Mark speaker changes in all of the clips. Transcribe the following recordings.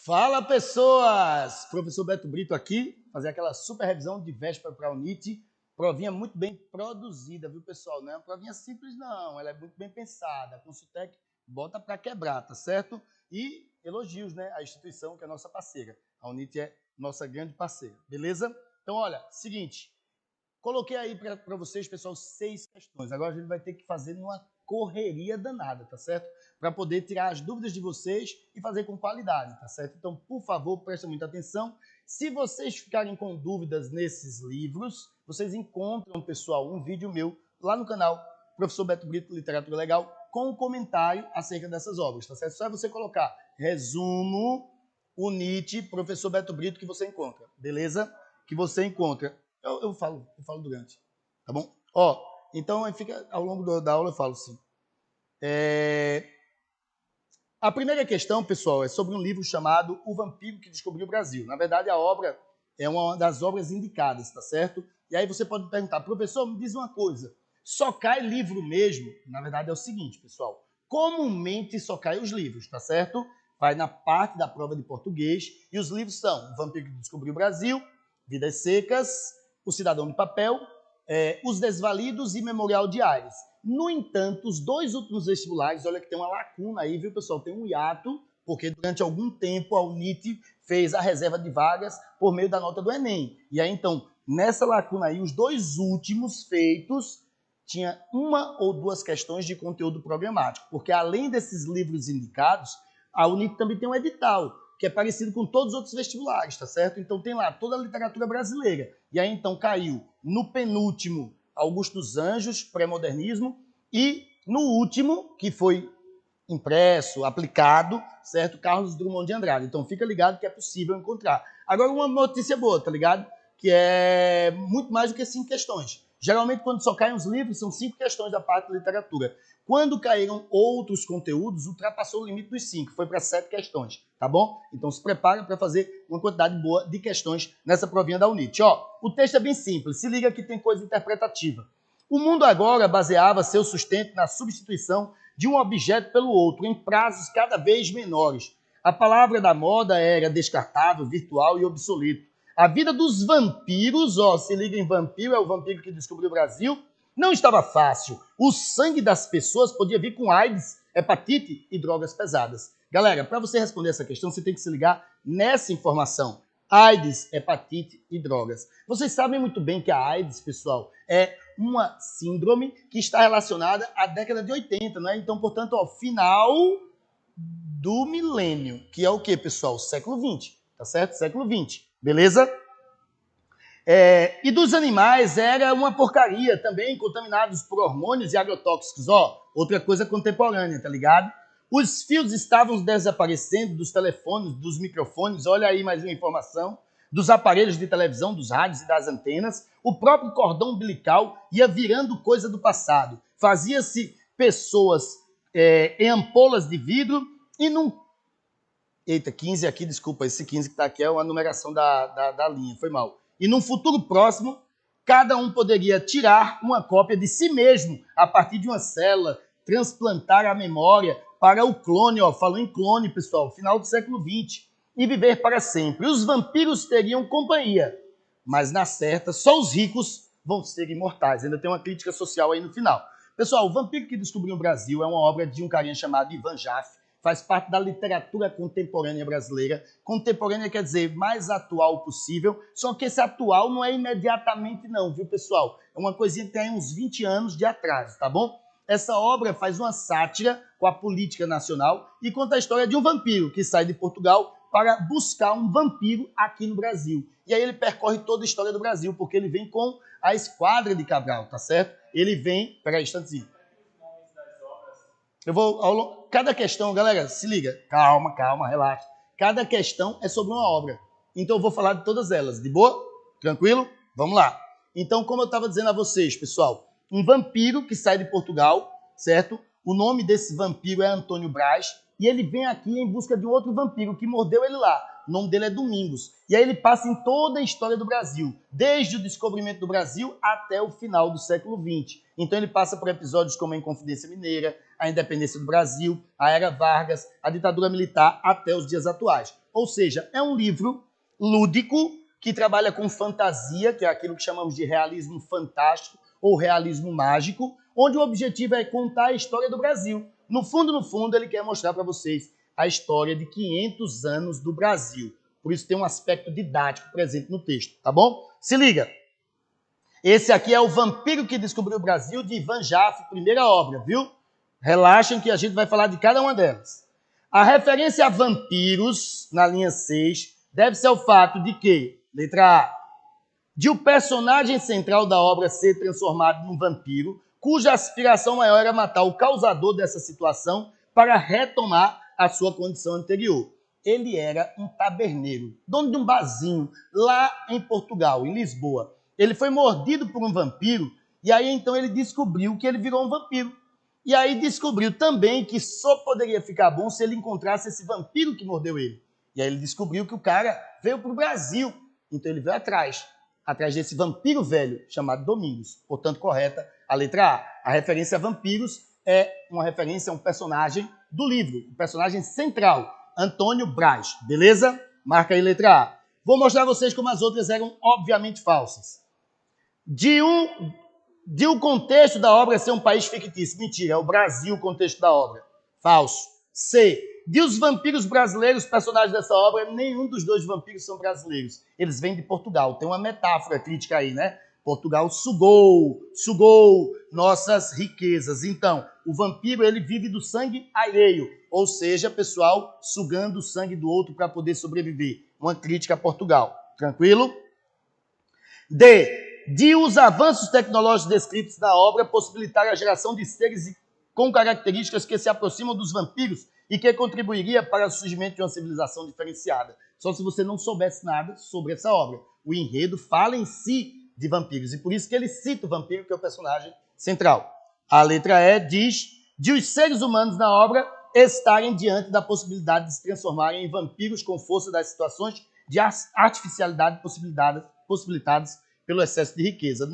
Speaker 1: Fala, pessoas! Professor Beto Brito aqui, fazer aquela super revisão de véspera para a UNIT. Provinha muito bem produzida, viu, pessoal? Não é uma provinha simples, não. Ela é muito bem pensada. A Consultec bota para quebrar, tá certo? E elogios, né, à instituição que é nossa parceira. A UNIT é nossa grande parceira, beleza? Então, olha, seguinte, coloquei aí para vocês, pessoal, 6 questões. Agora a gente vai ter que fazer numa correria danada, tá certo? Para poder tirar as dúvidas de vocês e fazer com qualidade, tá certo? Então, por favor, prestem muita atenção. Se vocês ficarem com dúvidas nesses livros, vocês encontram, pessoal, um vídeo meu lá no canal Professor Beto Brito Literatura Legal com um comentário acerca dessas obras, tá certo? Só é você colocar resumo UNIT Professor Beto Brito que você encontra, beleza? Que você encontra. Eu falo durante, tá bom? Ó, então aí fica ao longo da aula eu falo assim. A primeira questão, pessoal, é sobre um livro chamado O Vampiro que Descobriu o Brasil. Na verdade, a obra é uma das obras indicadas, tá certo? E aí você pode perguntar, professor, me diz uma coisa, só cai livro mesmo? Na verdade é o seguinte, pessoal, comumente só cai os livros, tá certo? Vai na parte da prova de português e os livros são O Vampiro que Descobriu o Brasil, Vidas Secas, O Cidadão de Papel, Os Desvalidos e Memorial de Aires. No entanto, os 2 últimos vestibulares, olha que tem uma lacuna aí, viu, pessoal? Tem um hiato, porque durante algum tempo a UNIT fez a reserva de vagas por meio da nota do Enem. E aí, então, nessa lacuna aí, os 2 últimos feitos, tinha 1 ou 2 questões de conteúdo programático, porque além desses livros indicados, a UNIT também tem um edital, que é parecido com todos os outros vestibulares, tá certo? Então tem lá toda a literatura brasileira. E aí então caiu no penúltimo Augusto dos Anjos, pré-modernismo, e no último, que foi impresso, aplicado, certo? Carlos Drummond de Andrade. Então fica ligado que é possível encontrar. Agora uma notícia boa, tá ligado? Que é muito mais do que 5 questões. Geralmente quando só caem os livros, são 5 questões da parte de literatura. Quando caíram outros conteúdos, ultrapassou o limite dos 5, foi para 7 questões, tá bom? Então se prepara para fazer uma quantidade boa de questões nessa provinha da UNIT. Ó, o texto é bem simples, se liga que tem coisa interpretativa. O mundo agora baseava seu sustento na substituição de um objeto pelo outro, em prazos cada vez menores. A palavra da moda era descartável, virtual e obsoleto. A vida dos vampiros, ó, se liga em vampiro, é o vampiro que descobriu o Brasil, não estava fácil. O sangue das pessoas podia vir com AIDS, hepatite e drogas pesadas. Galera, para você responder essa questão, você tem que se ligar nessa informação. AIDS, hepatite e drogas. Vocês sabem muito bem que a AIDS, pessoal, é uma síndrome que está relacionada à década de 80, né? Então, portanto, ó, final do milênio, que é o quê, pessoal? Século 20, tá certo? Século 20, beleza? E dos animais era uma porcaria também, contaminados por hormônios e agrotóxicos. Ó, outra coisa contemporânea, tá ligado? Os fios estavam desaparecendo dos telefones, dos microfones, olha aí mais uma informação, dos aparelhos de televisão, dos rádios e das antenas. O próprio cordão umbilical ia virando coisa do passado. Fazia-se pessoas em ampolas de vidro e num... Eita, 15 aqui, desculpa, esse 15 que está aqui é a numeração da linha, foi mal. E num futuro próximo, cada um poderia tirar uma cópia de si mesmo a partir de uma célula, transplantar a memória para o clone, ó, falou em clone, pessoal, final do século XX, e viver para sempre. Os vampiros teriam companhia, mas na certa, só os ricos vão ser imortais. Ainda tem uma crítica social aí no final. Pessoal, O Vampiro que Descobriu o Brasil é uma obra de um carinha chamado Ivan Jaffe, faz parte da literatura contemporânea brasileira. Contemporânea quer dizer mais atual possível, só que esse atual não é imediatamente não, viu, pessoal? É uma coisinha que tem uns 20 anos de atraso, tá bom? Essa obra faz uma sátira com a política nacional e conta a história de um vampiro que sai de Portugal para buscar um vampiro aqui no Brasil. E aí ele percorre toda a história do Brasil, porque ele vem com a Esquadra de Cabral, tá certo? Ele vem... Peraí, um instantezinho. Eu vou... Cada questão, galera, se liga. Calma, relaxa. Cada questão é sobre uma obra. Então eu vou falar de todas elas. De boa? Tranquilo? Vamos lá. Então, como eu estava dizendo a vocês, pessoal, um vampiro que sai de Portugal, certo? O nome desse vampiro é Antônio Brás e ele vem aqui em busca de um outro vampiro que mordeu ele lá. O nome dele é Domingos. E aí ele passa em toda a história do Brasil, desde o descobrimento do Brasil até o final do século XX. Então ele passa por episódios como a Inconfidência Mineira, a independência do Brasil, a era Vargas, a ditadura militar até os dias atuais. Ou seja, é um livro lúdico que trabalha com fantasia, que é aquilo que chamamos de realismo fantástico ou realismo mágico, onde o objetivo é contar a história do Brasil. No fundo, ele quer mostrar para vocês a história de 500 anos do Brasil. Por isso tem um aspecto didático presente no texto, tá bom? Se liga. Esse aqui é O Vampiro que Descobriu o Brasil, de Ivan Jaffe, primeira obra, viu? Relaxem que a gente vai falar de cada uma delas. A referência a vampiros, na linha 6, deve-se ao fato de que, letra A, de o personagem central da obra ser transformado num vampiro, cuja aspiração maior era matar o causador dessa situação para retomar a sua condição anterior. Ele era um taberneiro, dono de um barzinho lá em Portugal, em Lisboa. Ele foi mordido por um vampiro e aí então ele descobriu que ele virou um vampiro. E aí descobriu também que só poderia ficar bom se ele encontrasse esse vampiro que mordeu ele. E aí ele descobriu que o cara veio para o Brasil. Então ele veio atrás desse vampiro velho chamado Domingos. Portanto, correta a letra A. A referência a vampiros é uma referência a um personagem do livro, o personagem central, Antônio Braz. Beleza? Marca aí letra A. Vou mostrar a vocês como as outras eram obviamente falsas. De o contexto da obra ser um país fictício. Mentira, é o Brasil o contexto da obra. Falso. C. De os vampiros brasileiros, personagens dessa obra, nenhum dos dois vampiros são brasileiros. Eles vêm de Portugal. Tem uma metáfora crítica aí, né? Portugal sugou nossas riquezas. Então, o vampiro, ele vive do sangue alheio. Ou seja, pessoal sugando o sangue do outro para poder sobreviver. Uma crítica a Portugal. Tranquilo? D. De os avanços tecnológicos descritos na obra possibilitar a geração de seres com características que se aproximam dos vampiros e que contribuiria para o surgimento de uma civilização diferenciada. Só se você não soubesse nada sobre essa obra. O enredo fala em si de vampiros, e por isso que ele cita o vampiro, que é o personagem central. A letra E diz de os seres humanos na obra estarem diante da possibilidade de se transformarem em vampiros com força das situações de artificialidade possibilitadas pelo excesso de riqueza.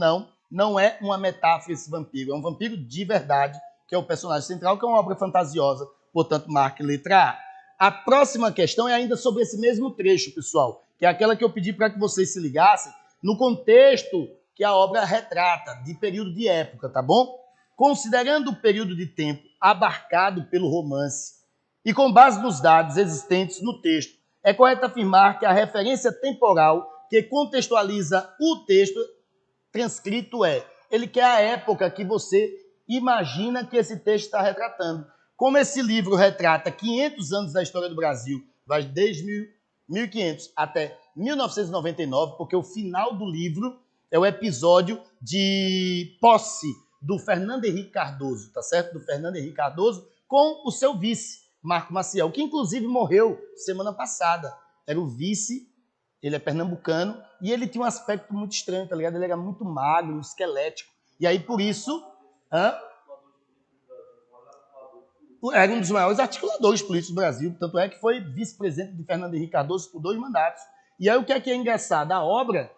Speaker 1: Não é uma metáfora esse vampiro, é um vampiro de verdade, que é o personagem central, que é uma obra fantasiosa, portanto, marque letra A. A próxima questão é ainda sobre esse mesmo trecho, pessoal, que é aquela que eu pedi para que vocês se ligassem no contexto que a obra retrata, de período de época, tá bom? Considerando o período de tempo abarcado pelo romance e com base nos dados existentes no texto, é correto afirmar que a referência temporal que contextualiza o texto transcrito ele quer a época que você imagina que esse texto está retratando. Como esse livro retrata 500 anos da história do Brasil, vai desde 1500 até 1999, porque o final do livro é o episódio de posse do Fernando Henrique Cardoso, tá certo? Do Fernando Henrique Cardoso com o seu vice, Marco Maciel, que inclusive morreu semana passada. Era o vice. Ele é pernambucano e ele tinha um aspecto muito estranho, tá ligado? Ele era muito magro, esquelético. E aí, por isso, era um dos maiores articuladores políticos do Brasil. Tanto é que foi vice-presidente de Fernando Henrique Cardoso por 2 mandatos. E aí, o que é engraçado? A obra,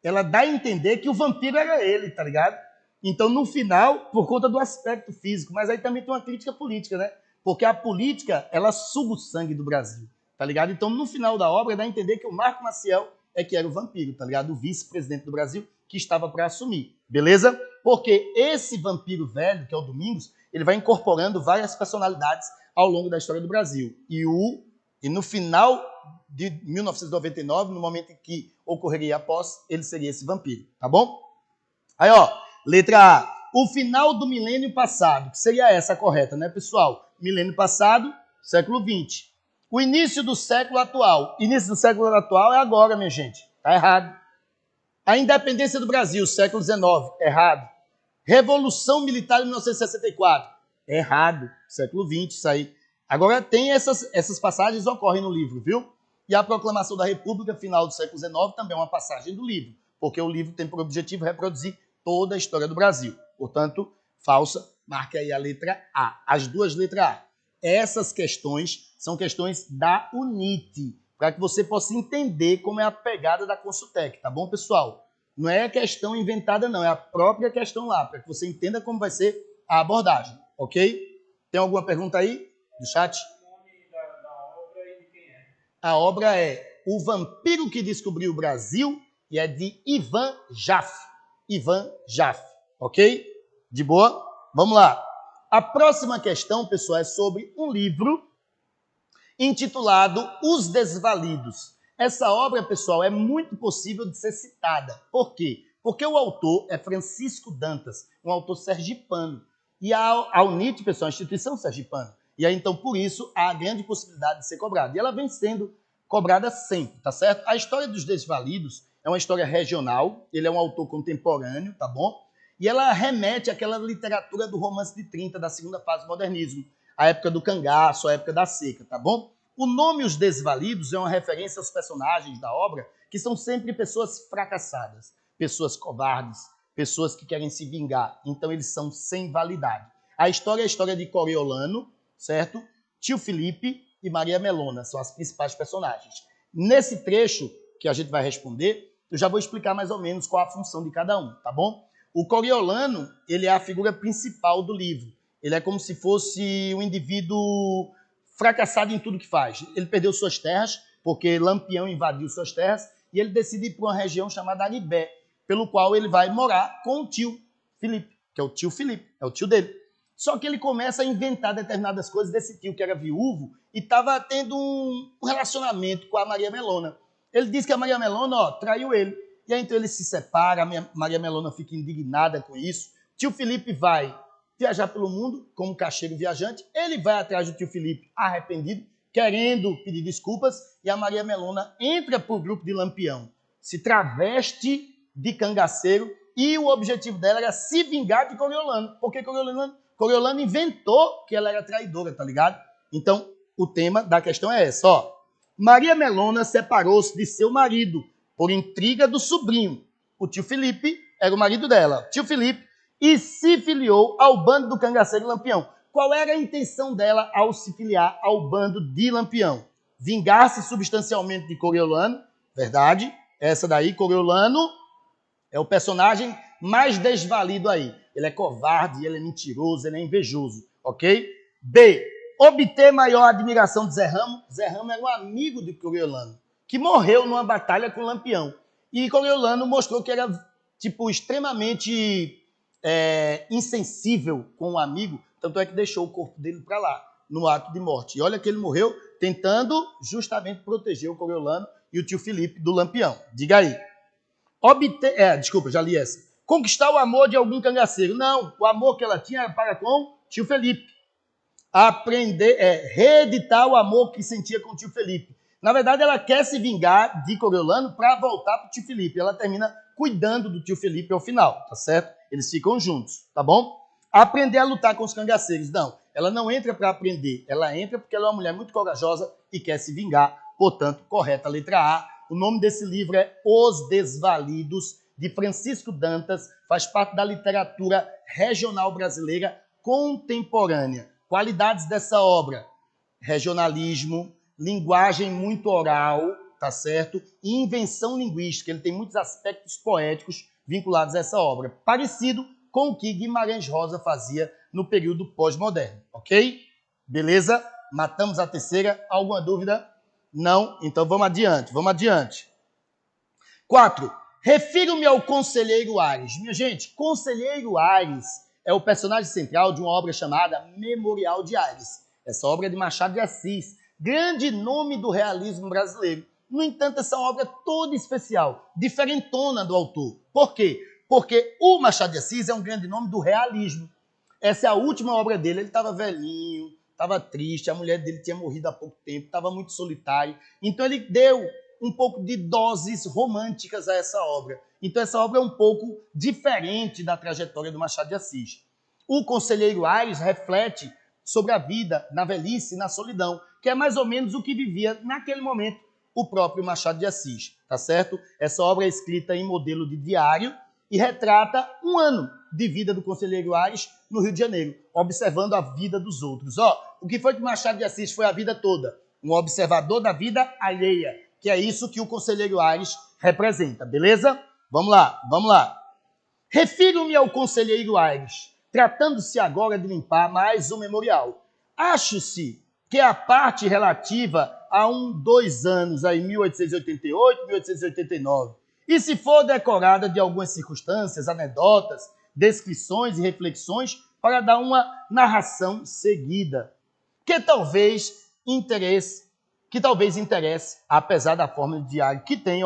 Speaker 1: ela dá a entender que o vampiro era ele, tá ligado? Então, no final, por conta do aspecto físico, mas aí também tem uma crítica política, né? Porque a política, ela suga o sangue do Brasil. Tá ligado? Então, no final da obra, dá a entender que o Marco Maciel é que era o vampiro, tá ligado? O vice-presidente do Brasil, que estava para assumir, beleza? Porque esse vampiro velho, que é o Domingos, ele vai incorporando várias personalidades ao longo da história do Brasil. E no final de 1999, no momento em que ocorreria a posse, ele seria esse vampiro, tá bom? Aí, ó, letra A. O final do milênio passado, que seria essa correta, né, pessoal? Milênio passado, século XX. O início do século atual. Início do século atual é agora, minha gente. Está errado. A independência do Brasil, século XIX. Errado. Revolução Militar de 1964. Errado. Século XX, isso aí. Agora, tem essas passagens ocorrem no livro, viu? E a Proclamação da República, final do século XIX, também é uma passagem do livro, porque o livro tem por objetivo reproduzir toda a história do Brasil. Portanto, falsa, marque aí a letra A. As duas letras A. Essas questões são questões da UNIT, para que você possa entender como é a pegada da Consultec, tá bom, pessoal? Não é questão inventada, não, é a própria questão lá, para que você entenda como vai ser a abordagem, ok? Tem alguma pergunta aí do chat?
Speaker 2: O nome da obra e de quem é?
Speaker 1: A obra é O Vampiro que Descobriu o Brasil e é de Ivan Jaffe. Ivan Jaffe, ok? De boa? Vamos lá. A próxima questão, pessoal, é sobre um livro intitulado Os Desvalidos. Essa obra, pessoal, é muito possível de ser citada. Por quê? Porque o autor é Francisco Dantas, um autor sergipano. E a UNIT, pessoal, é uma instituição sergipana. E aí, então, por isso, há grande possibilidade de ser cobrada. E ela vem sendo cobrada sempre, tá certo? A história dos Desvalidos é uma história regional, ele é um autor contemporâneo, tá bom? E ela remete àquela literatura do romance de 30, da segunda fase do modernismo, a época do cangaço, a época da seca, tá bom? O nome Os Desvalidos é uma referência aos personagens da obra, que são sempre pessoas fracassadas, pessoas covardes, pessoas que querem se vingar. Então, eles são sem validade. A história é a história de Coriolano, certo? Tio Felipe e Maria Melona são as principais personagens. Nesse trecho que a gente vai responder, eu já vou explicar mais ou menos qual a função de cada um, tá bom? O Coriolano, ele é a figura principal do livro. Ele é como se fosse um indivíduo fracassado em tudo que faz. Ele perdeu suas terras, porque Lampião invadiu suas terras, e ele decide ir para uma região chamada Aribé, pelo qual ele vai morar com o tio Felipe, que é o tio Felipe, é o tio dele. Só que ele começa a inventar determinadas coisas desse tio que era viúvo e estava tendo um relacionamento com a Maria Melona. Ele diz que a Maria Melona, traiu ele. E aí então ele se separa, a Maria Melona fica indignada com isso. Tio Felipe vai viajar pelo mundo como caixeiro viajante. Ele vai atrás do tio Felipe arrependido, querendo pedir desculpas. E a Maria Melona entra para o grupo de Lampião, se traveste de cangaceiro e o objetivo dela era se vingar de Coriolano, porque Coriolano inventou que ela era traidora, tá ligado? Então, o tema da questão é essa, ó. Maria Melona separou-se de seu marido por intriga do sobrinho. O tio Felipe era o marido dela, tio Felipe, e se filiou ao bando do cangaceiro Lampião. Qual era a intenção dela ao se filiar ao bando de Lampião? Vingar-se substancialmente de Coriolano, verdade? Essa daí, Coriolano, é o personagem mais desvalido aí. Ele é covarde, ele é mentiroso, ele é invejoso, ok? B. Obter maior admiração de Zé Ramo. Zé Ramo era um amigo de Coriolano, que morreu numa batalha com Lampião. E Coriolano mostrou que era, extremamente insensível com o amigo, tanto é que deixou o corpo dele para lá, no ato de morte. E olha que ele morreu tentando justamente proteger o Coriolano e o tio Felipe do Lampião. Diga aí. Desculpa, já li essa. Conquistar o amor de algum cangaceiro. Não, o amor que ela tinha era para com tio Felipe. Reeditar o amor que sentia com o tio Felipe. Na verdade, ela quer se vingar de Coriolano para voltar para o tio Felipe. Ela termina cuidando do tio Felipe ao final, tá certo? Eles ficam juntos, tá bom? Aprender a lutar com os cangaceiros. Não, ela não entra para aprender. Ela entra porque ela é uma mulher muito corajosa e quer se vingar. Portanto, correta a letra A. O nome desse livro é Os Desvalidos, de Francisco Dantas. Faz parte da literatura regional brasileira contemporânea. Qualidades dessa obra: regionalismo, linguagem muito oral, tá certo? E invenção linguística. Ele tem muitos aspectos poéticos vinculados a essa obra, parecido com o que Guimarães Rosa fazia no período pós-moderno, ok? Beleza? Matamos a terceira. Alguma dúvida? Não? Então vamos adiante. 4. Refiro-me ao Conselheiro Aires. Minha gente, Conselheiro Aires é o personagem central de uma obra chamada Memorial de Aires. Essa obra é de Machado de Assis, grande nome do realismo brasileiro. No entanto, essa obra é toda especial, diferentona do autor. Por quê? Porque o Machado de Assis é um grande nome do realismo. Essa é a última obra dele. Ele estava velhinho, estava triste, a mulher dele tinha morrido há pouco tempo, estava muito solitário. Então ele deu um pouco de doses românticas a essa obra. Então essa obra é um pouco diferente da trajetória do Machado de Assis. O Conselheiro Aires reflete sobre a vida na velhice e na solidão, que é mais ou menos o que vivia naquele momento o próprio Machado de Assis, tá certo? Essa obra é escrita em modelo de diário e retrata um ano de vida do Conselheiro Aires no Rio de Janeiro, observando a vida dos outros. O que foi que Machado de Assis foi a vida toda? Um observador da vida alheia, que é isso que o Conselheiro Aires representa, beleza? Vamos lá. Refiro-me ao Conselheiro Aires, tratando-se agora de limpar mais um memorial. Acho-se que a parte relativa a 2 anos, aí 1888, 1889, e se for decorada de algumas circunstâncias, anedotas, descrições e reflexões para dar uma narração seguida, que talvez interesse, apesar da forma de diário que tem,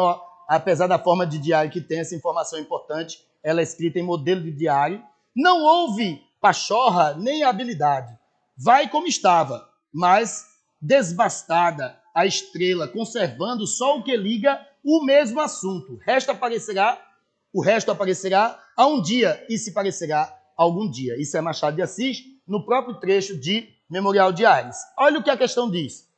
Speaker 1: apesar da forma de diário que tem essa informação importante, ela é escrita em modelo de diário, não houve pachorra nem habilidade. Vai como estava, mas desbastada a estrela, conservando só o que liga o mesmo assunto. O resto aparecerá a um dia e se parecerá algum dia. Isso é Machado de Assis, no próprio trecho de Memorial de Ares. Olha o que a questão diz.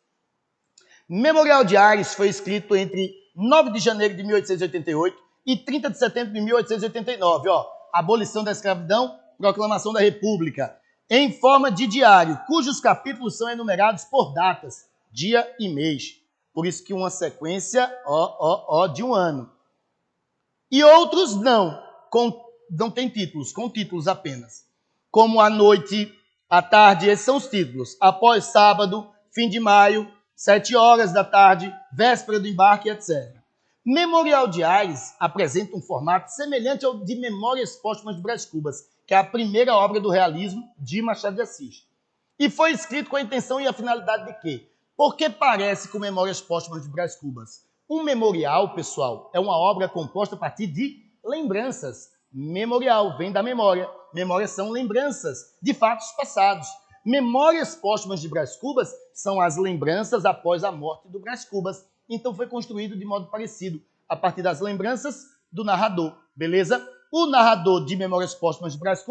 Speaker 1: Memorial de Ares foi escrito entre 9 de janeiro de 1888 e 30 de setembro de 1889. Abolição da escravidão, proclamação da República, em forma de diário, cujos capítulos são enumerados por datas, dia e mês. Por isso que uma sequência de um ano. E outros não tem títulos, com títulos apenas. Como a noite, a tarde, esses são os títulos. Após sábado, fim de maio, 7 horas da tarde, véspera do embarque, etc. Memorial de Ares apresenta um formato semelhante ao de Memórias Póstumas de Brás Cubas, que é a primeira obra do realismo de Machado de Assis. E foi escrito com a intenção e a finalidade de quê? Porque parece com Memórias Póstumas de Brás Cubas. Um memorial, pessoal, é uma obra composta a partir de lembranças. Memorial vem da memória. Memórias são lembranças de fatos passados. Memórias Póstumas de Brás Cubas são as lembranças após a morte do Brás Cubas. Então foi construído de modo parecido, a partir das lembranças do narrador, beleza? O narrador de Memórias Póstumas de Brás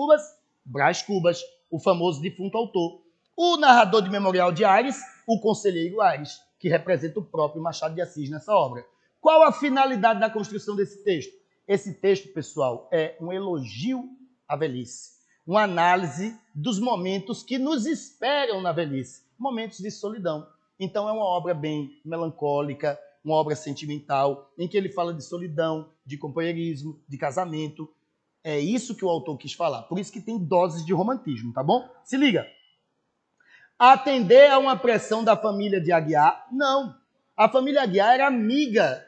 Speaker 1: Cubas, o famoso defunto autor. O narrador de Memorial de Ares, o conselheiro Ares, que representa o próprio Machado de Assis nessa obra. Qual a finalidade da construção desse texto? Esse texto, pessoal, é um elogio à velhice, uma análise dos momentos que nos esperam na velhice, momentos de solidão. Então é uma obra bem melancólica, uma obra sentimental, em que ele fala de solidão, de companheirismo, de casamento. É isso que o autor quis falar. Por isso que tem doses de romantismo, tá bom? Se liga. Atender a uma pressão da família de Aguiar? Não. A família Aguiar era amiga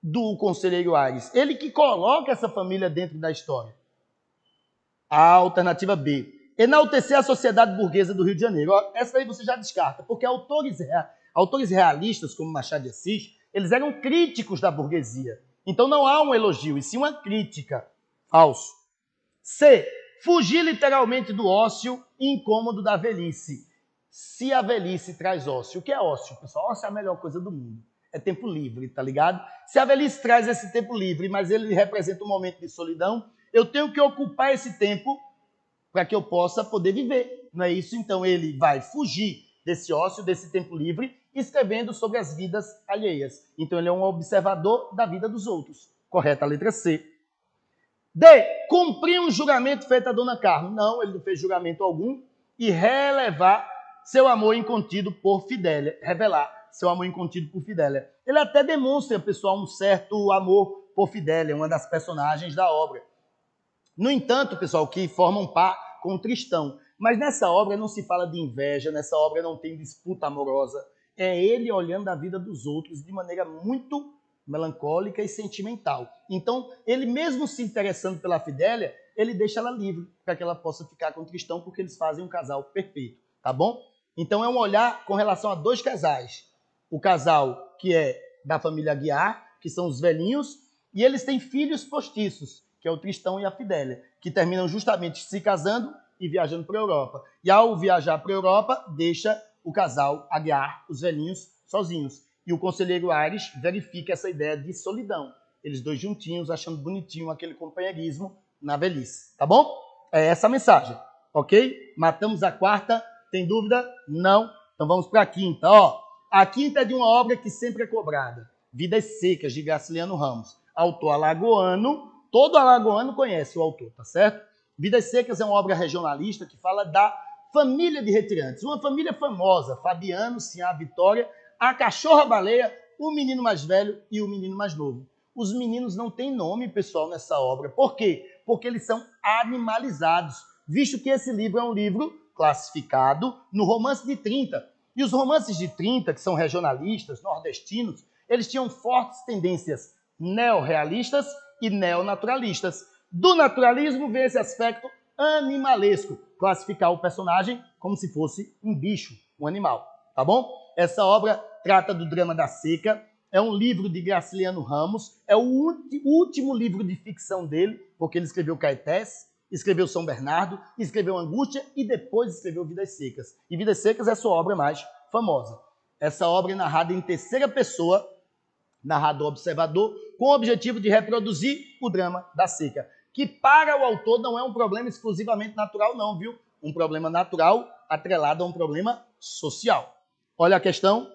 Speaker 1: do conselheiro Ares. Ele que coloca essa família dentro da história. A alternativa B. Enaltecer a sociedade burguesa do Rio de Janeiro. Essa aí você já descarta, porque autores realistas, como Machado de Assis, eles eram críticos da burguesia. Então não há um elogio, e sim uma crítica. Falso. C. Fugir literalmente do ócio e incômodo da velhice. Se a velhice traz ócio, o que é ócio, pessoal? Ócio é a melhor coisa do mundo. É tempo livre, tá ligado? Se a velhice traz esse tempo livre, mas ele representa um momento de solidão, eu tenho que ocupar esse tempo para que eu possa poder viver. Não é isso? Então ele vai fugir desse ócio, desse tempo livre, escrevendo sobre as vidas alheias. Então ele é um observador da vida dos outros. Correta a letra C. D. Cumprir um juramento feito a Dona Carmo. Não, ele não fez juramento algum. E revelar seu amor incontido por Fidélia. Ele até demonstra, pessoal, um certo amor por Fidélia, uma das personagens da obra. No entanto, pessoal, que formam par com Tristão. Mas nessa obra não se fala de inveja, nessa obra não tem disputa amorosa. É ele olhando a vida dos outros de maneira muito melancólica e sentimental. Então, ele mesmo se interessando pela Fidélia, ele deixa ela livre para que ela possa ficar com Tristão, porque eles fazem um casal perfeito, tá bom? Então, é um olhar com relação a 2 casais. O casal que é da família Aguiar, que são os velhinhos, e eles têm filhos postiços, que é o Tristão e a Fidélia, que terminam justamente se casando e viajando para a Europa. E ao viajar para a Europa, deixa o casal Aguiar, os velhinhos, sozinhos. E o conselheiro Ares verifica essa ideia de solidão. Eles 2 juntinhos, achando bonitinho aquele companheirismo na velhice. Tá bom? É essa a mensagem. Ok? Matamos a 4ª. Tem dúvida? Não. Então vamos para a 5ª. A 5ª é de uma obra que sempre é cobrada. Vidas Secas, de Graciliano Ramos. Autor alagoano. Todo alagoano conhece o autor, tá certo? Vidas Secas é uma obra regionalista que fala da família de retirantes. Uma família famosa. Fabiano, Sinhá, Vitória, a cachorra-baleia, o menino mais velho e o menino mais novo. Os meninos não têm nome, pessoal, nessa obra. Por quê? Porque eles são animalizados, visto que esse livro é um livro classificado no romance de 30. E os romances de 30, que são regionalistas, nordestinos, eles tinham fortes tendências neorrealistas e neonaturalistas. Do naturalismo vem esse aspecto animalesco, classificar o personagem como se fosse um bicho, um animal, tá bom? Essa obra trata do drama da seca, é um livro de Graciliano Ramos, é o último livro de ficção dele, porque ele escreveu Caetés, escreveu São Bernardo, escreveu Angústia e depois escreveu Vidas Secas. E Vidas Secas é a sua obra mais famosa. Essa obra é narrada em terceira pessoa, narrador observador, com o objetivo de reproduzir o drama da seca, que para o autor não é um problema exclusivamente natural não, viu? Um problema natural atrelado a um problema social. Olha a questão.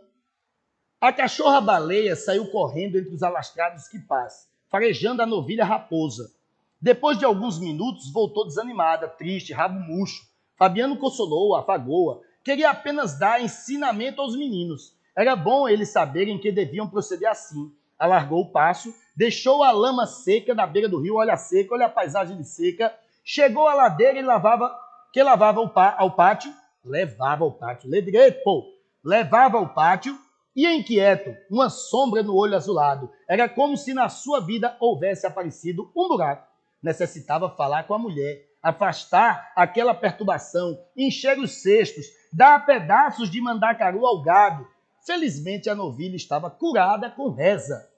Speaker 1: A cachorra-baleia saiu correndo entre os alastrados quipás, farejando a novilha raposa. Depois de alguns minutos, voltou desanimada, triste, rabo murcho. Fabiano consolou-a, afagou-a. Queria apenas dar ensinamento aos meninos. Era bom eles saberem que deviam proceder assim. Alargou o passo, deixou a lama seca na beira do rio, olha a seca, olha a paisagem de seca. Chegou à ladeira e levava ao pátio, levava ao pátio, e inquieto, uma sombra no olho azulado. Era como se na sua vida houvesse aparecido um buraco. Necessitava falar com a mulher, afastar aquela perturbação, encher os cestos, dar pedaços de mandacaru ao gado. Felizmente a novilha estava curada com reza.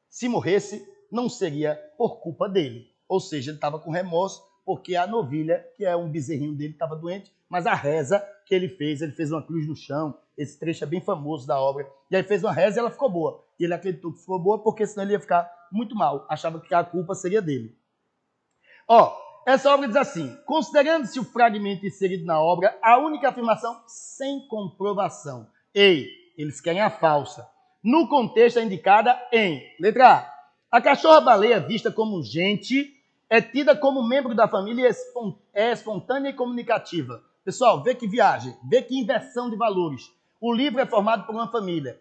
Speaker 1: Se morresse, não seria por culpa dele. Ou seja, ele estava com remorso porque a novilha, que é um bezerrinho dele, estava doente, mas a reza que ele fez uma cruz no chão. Esse trecho é bem famoso da obra. E aí fez uma reza e ela ficou boa. E ele acreditou que ficou boa porque senão ele ia ficar muito mal. Achava que a culpa seria dele. Essa obra diz assim: considerando-se o fragmento inserido na obra, a única afirmação sem comprovação. Eles querem a falsa. No contexto é indicada em, letra A. A cachorra-baleia, vista como gente, é tida como membro da família e é espontânea e comunicativa. Pessoal, vê que viagem, vê que inversão de valores. O livro é formado por uma família.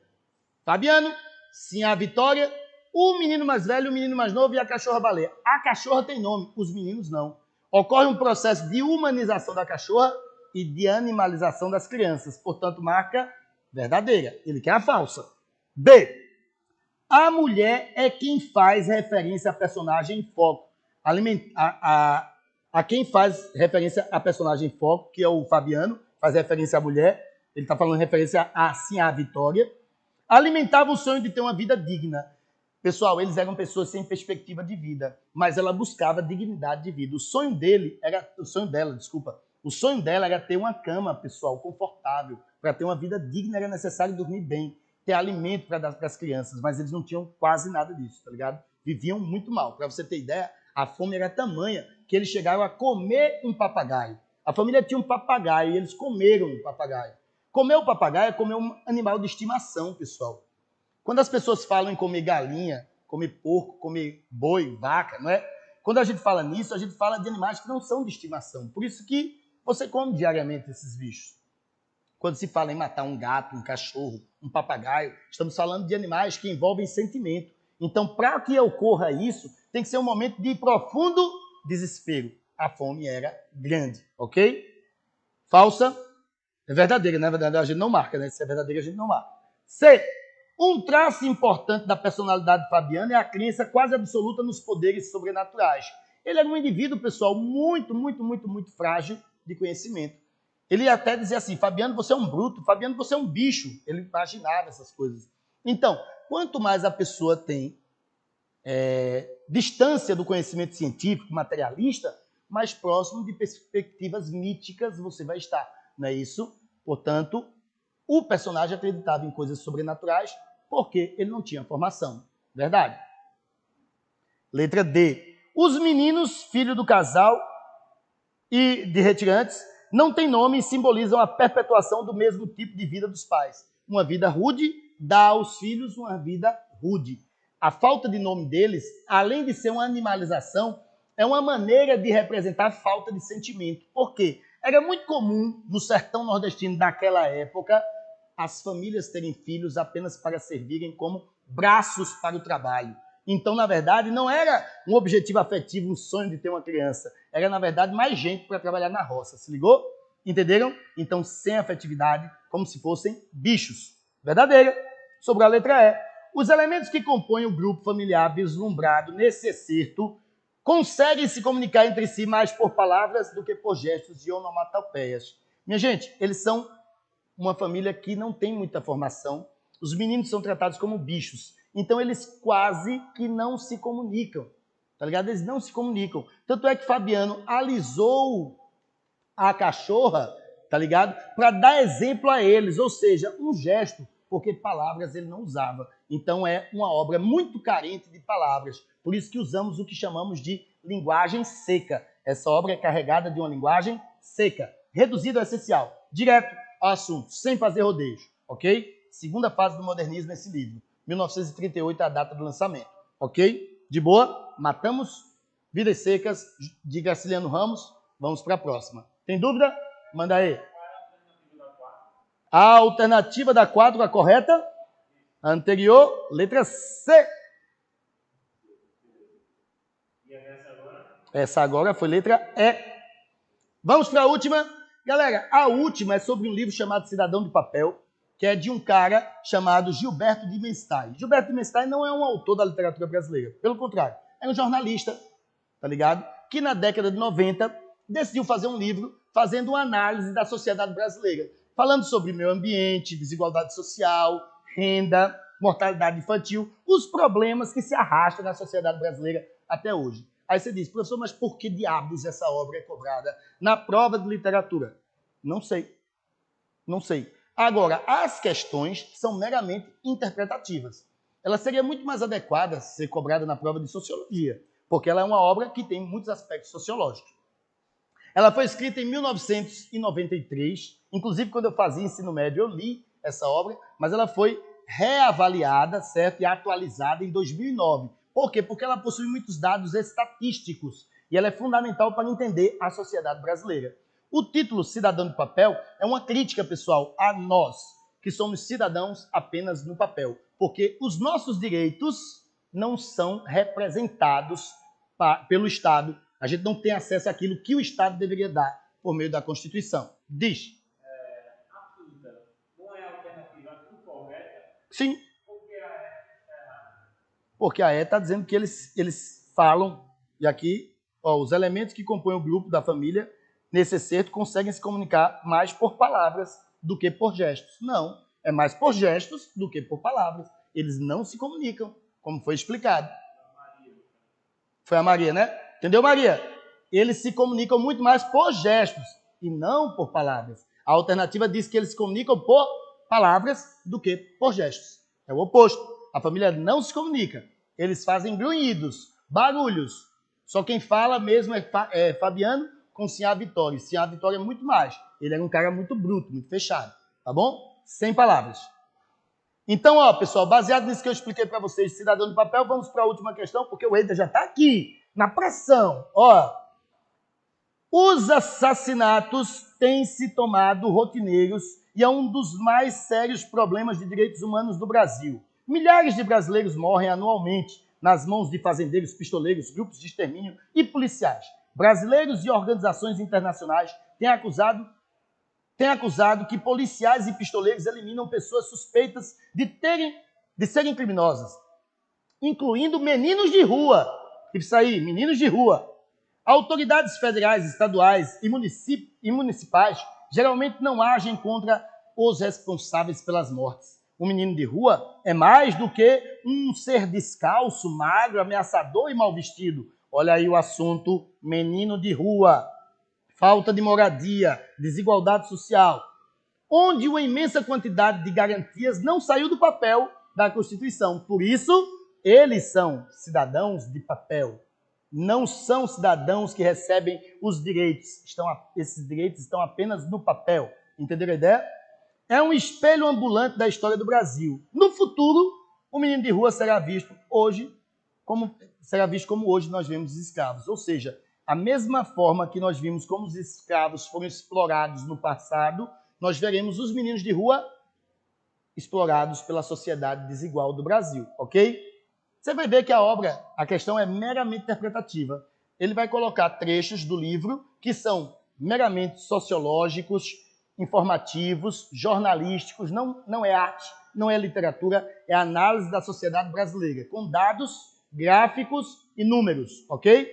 Speaker 1: Fabiano, Sinhá Vitória, o menino mais velho, o menino mais novo e a cachorra-baleia. A cachorra tem nome, os meninos não. Ocorre um processo de humanização da cachorra e de animalização das crianças. Portanto, marca verdadeira. Ele quer a falsa. B. A mulher é quem faz referência a personagem em foco. A quem faz referência a personagem em foco, que é o Fabiano, faz referência à mulher. Ele está falando referência a Sinhá Vitória. Alimentava o sonho de ter uma vida digna. Pessoal, eles eram pessoas sem perspectiva de vida, mas ela buscava dignidade de vida. O sonho dela era ter uma cama, pessoal, confortável. Para ter uma vida digna era necessário dormir bem, ter alimento para dar para as crianças, mas eles não tinham quase nada disso, tá ligado? Viviam muito mal. Para você ter ideia, a fome era tamanha que eles chegaram a comer um papagaio. A família tinha um papagaio e eles comeram um papagaio. Comer o papagaio é comer um animal de estimação, pessoal. Quando as pessoas falam em comer galinha, comer porco, comer boi, vaca, não é? Quando a gente fala nisso, a gente fala de animais que não são de estimação. Por isso que você come diariamente esses bichos. Quando se fala em matar um gato, um cachorro, um papagaio, estamos falando de animais que envolvem sentimento. Então, para que ocorra isso, tem que ser um momento de profundo desespero. A fome era grande, ok? Falsa? É verdadeira, na verdade a gente não marca, né? Se é verdadeira, a gente não marca. C. Um traço importante da personalidade de Fabiano é a crença quase absoluta nos poderes sobrenaturais. Ele era um indivíduo, pessoal, muito frágil de conhecimento. Ele até dizia assim: Fabiano, você é um bruto, Fabiano, você é um bicho. Ele imaginava essas coisas. Então, quanto mais a pessoa tem distância do conhecimento científico, materialista, mais próximo de perspectivas míticas você vai estar. Não é isso? Portanto, o personagem acreditava em coisas sobrenaturais porque ele não tinha formação. Verdade? Letra D. Os meninos, filhos do casal e de retirantes, não têm nome e simbolizam a perpetuação do mesmo tipo de vida dos pais. Uma vida rude dá aos filhos uma vida rude. A falta de nome deles, além de ser uma animalização, é uma maneira de representar falta de sentimento. Por quê? Era muito comum no sertão nordestino daquela época as famílias terem filhos apenas para servirem como braços para o trabalho. Então, na verdade, não era um objetivo afetivo, um sonho de ter uma criança. Era, na verdade, mais gente para trabalhar na roça. Se ligou? Entenderam? Então, sem afetividade, como se fossem bichos. Verdadeira. Sobre a letra E. Os elementos que compõem o grupo familiar vislumbrado nesse excerto conseguem se comunicar entre si mais por palavras do que por gestos e onomatopeias. Minha gente, eles são uma família que não tem muita formação. Os meninos são tratados como bichos. Então, eles quase que não se comunicam. Tá ligado? Eles não se comunicam. Tanto é que Fabiano alisou a cachorra, tá ligado? Para dar exemplo a eles, ou seja, um gesto, porque palavras ele não usava. Então é uma obra muito carente de palavras. Por isso que usamos o que chamamos de linguagem seca. Essa obra é carregada de uma linguagem seca, reduzida ao essencial, direto ao assunto, sem fazer rodeios, ok? Segunda fase do modernismo nesse livro. 1938 é a data do lançamento, ok? De boa? Matamos Vidas Secas de Graciliano Ramos. Vamos para a próxima. Tem dúvida? Manda aí. A alternativa da 4, a correta? A anterior, letra C. Essa agora foi letra E. Vamos para a última. Galera, a última é sobre um livro chamado Cidadão de Papel, que é de um cara chamado Gilberto de Menstein. Gilberto de Menstein não é um autor da literatura brasileira. Pelo contrário, é um jornalista, tá ligado? Que na década de 90 decidiu fazer um livro fazendo uma análise da sociedade brasileira, falando sobre meio ambiente, desigualdade social, renda, mortalidade infantil, os problemas que se arrastam na sociedade brasileira até hoje. Aí você diz, professor, mas por que diabos essa obra é cobrada na prova de literatura? Não sei. Não sei. Agora, as questões são meramente interpretativas. Ela seria muito mais adequada ser cobrada na prova de sociologia, porque ela é uma obra que tem muitos aspectos sociológicos. Ela foi escrita em 1993, inclusive quando eu fazia ensino médio eu li essa obra, mas ela foi reavaliada, certo? E atualizada em 2009. Por quê? Porque ela possui muitos dados estatísticos e ela é fundamental para entender a sociedade brasileira. O título Cidadão de Papel é uma crítica, pessoal, a nós, que somos cidadãos apenas no papel, porque os nossos direitos não são representados pelo Estado. A gente não tem acesso àquilo que o Estado deveria dar por meio da Constituição. Diz.
Speaker 2: A quinta não é a alternativa correta?
Speaker 1: Sim.
Speaker 2: Porque a E está errada.
Speaker 1: Porque a E está dizendo que eles falam, e aqui, ó, os elementos que compõem o grupo da família, nesse excerto, conseguem se comunicar mais por palavras do que por gestos. Não, é mais por gestos do que por palavras. Eles não se comunicam, como foi explicado. Foi a Maria, né? Entendeu, Maria? Eles se comunicam muito mais por gestos e não por palavras. A alternativa diz que eles se comunicam por palavras do que por gestos. É o oposto. A família não se comunica. Eles fazem grunhidos, barulhos. Só quem fala mesmo é Fabiano com Sinhá Vitória. Sinhá Vitória é muito mais. Ele era um cara muito bruto, muito fechado. Tá bom? Sem palavras. Então, ó, pessoal, baseado nisso que eu expliquei para vocês, Cidadão de Papel, vamos para a última questão, porque o Eida já está aqui, na pressão. Ó, os assassinatos têm se tomado rotineiros e é um dos mais sérios problemas de direitos humanos do Brasil. Milhares de brasileiros morrem anualmente nas mãos de fazendeiros, pistoleiros, grupos de extermínio e policiais. Brasileiros e organizações internacionais têm acusado que policiais e pistoleiros eliminam pessoas suspeitas de serem criminosas, incluindo meninos de rua. Isso aí, meninos de rua. Autoridades federais, estaduais e municipais geralmente não agem contra os responsáveis pelas mortes. Um menino de rua é mais do que um ser descalço, magro, ameaçador e mal vestido. Olha aí o assunto, menino de rua. Falta de moradia, desigualdade social, onde uma imensa quantidade de garantias não saiu do papel da Constituição. Por isso, eles são cidadãos de papel. Não são cidadãos que recebem os direitos. Esses direitos estão apenas no papel. Entenderam a ideia? É um espelho ambulante da história do Brasil. No futuro, o menino de rua será visto como hoje nós vemos os escravos. Ou seja, a mesma forma que nós vimos como os escravos foram explorados no passado, nós veremos os meninos de rua explorados pela sociedade desigual do Brasil, ok? Você vai ver que a questão é meramente interpretativa. Ele vai colocar trechos do livro que são meramente sociológicos, informativos, jornalísticos, não é arte, não é literatura, é análise da sociedade brasileira, com dados, gráficos e números, ok?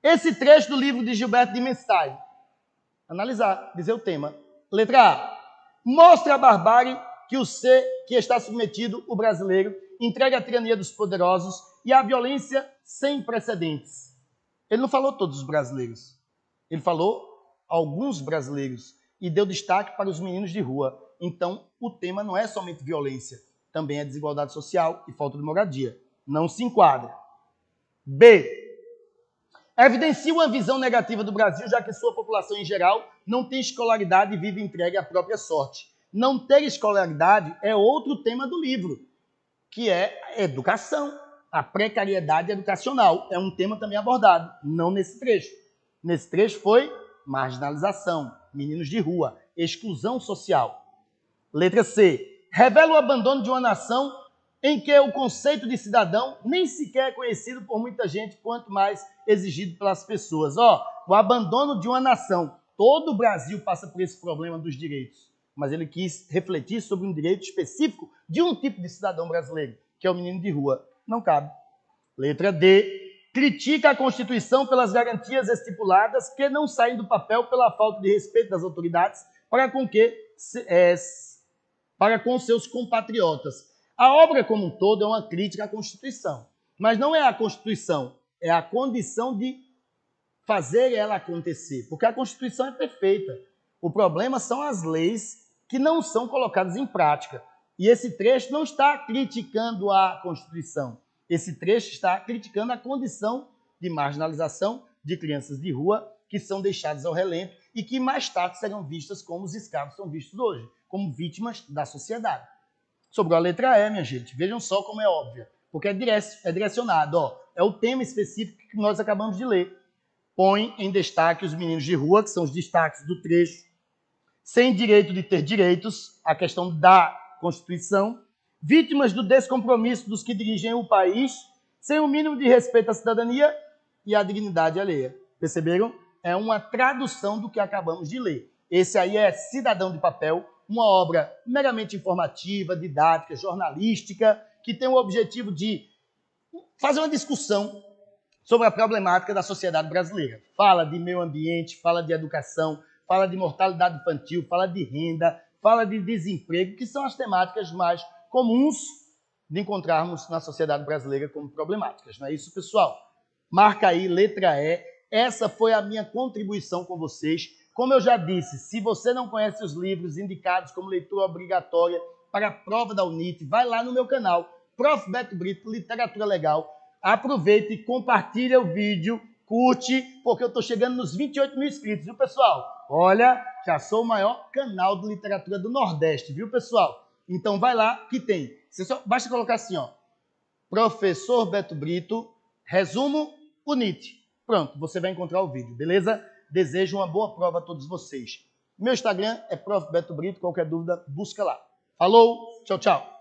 Speaker 1: Esse trecho do livro de Gilberto Dimenstein, analisar, dizer o tema. Letra A. Mostra a barbárie que está submetido o brasileiro, entregue à tirania dos poderosos e à violência sem precedentes. Ele não falou todos os brasileiros. Ele falou alguns brasileiros e deu destaque para os meninos de rua. Então, o tema não é somente violência, também é desigualdade social e falta de moradia. Não se enquadra. B. Evidencia uma visão negativa do Brasil, já que sua população em geral não tem escolaridade e vive entregue à própria sorte. Não ter escolaridade é outro tema do livro, que é educação. A precariedade educacional é um tema também abordado, não nesse trecho. Nesse trecho foi marginalização, meninos de rua, exclusão social. Letra C. Revela o abandono de uma nação em que o conceito de cidadão nem sequer é conhecido por muita gente, quanto mais exigido pelas pessoas. O abandono de uma nação. Todo o Brasil passa por esse problema dos direitos, mas ele quis refletir sobre um direito específico de um tipo de cidadão brasileiro, que é o menino de rua. Não cabe. Letra D. Critica a Constituição pelas garantias estipuladas que não saem do papel pela falta de respeito das autoridades para com seus compatriotas. A obra como um todo é uma crítica à Constituição, mas não é a Constituição, é a condição de fazer ela acontecer, porque a Constituição é perfeita. O problema são as leis que não são colocadas em prática. E esse trecho não está criticando a Constituição. Esse trecho está criticando a condição de marginalização de crianças de rua que são deixadas ao relento e que mais tarde serão vistas como os escravos são vistos hoje, como vítimas da sociedade. Sobrou a letra E, minha gente. Vejam só como é óbvia, porque é direcionado. É o tema específico que nós acabamos de ler. Põe em destaque os meninos de rua, que são os destaques do trecho, sem direito de ter direitos, a questão da Constituição, vítimas do descompromisso dos que dirigem o país, sem o mínimo de respeito à cidadania e à dignidade alheia. Perceberam? É uma tradução do que acabamos de ler. Esse aí é Cidadão de Papel, uma obra meramente informativa, didática, jornalística, que tem o objetivo de fazer uma discussão sobre a problemática da sociedade brasileira. Fala de meio ambiente, fala de educação, fala de mortalidade infantil, fala de renda, fala de desemprego, que são as temáticas mais comuns de encontrarmos na sociedade brasileira como problemáticas. Não é isso, pessoal? Marca aí, letra E. Essa foi a minha contribuição com vocês. Como eu já disse, se você não conhece os livros indicados como leitura obrigatória para a prova da UNIT, vai lá no meu canal, Prof. Beto Brito, Literatura Legal. Aproveita e compartilha o vídeo, curte, porque eu estou chegando nos 28 mil inscritos, viu, pessoal? Olha, já sou o maior canal de literatura do Nordeste, viu, pessoal? Então vai lá que tem. Basta colocar assim, Professor Beto Brito, resumo UNIT. Pronto, você vai encontrar o vídeo, beleza? Desejo uma boa prova a todos vocês. Meu Instagram é Prof. Beto Brito, qualquer dúvida, busca lá. Falou, tchau, tchau.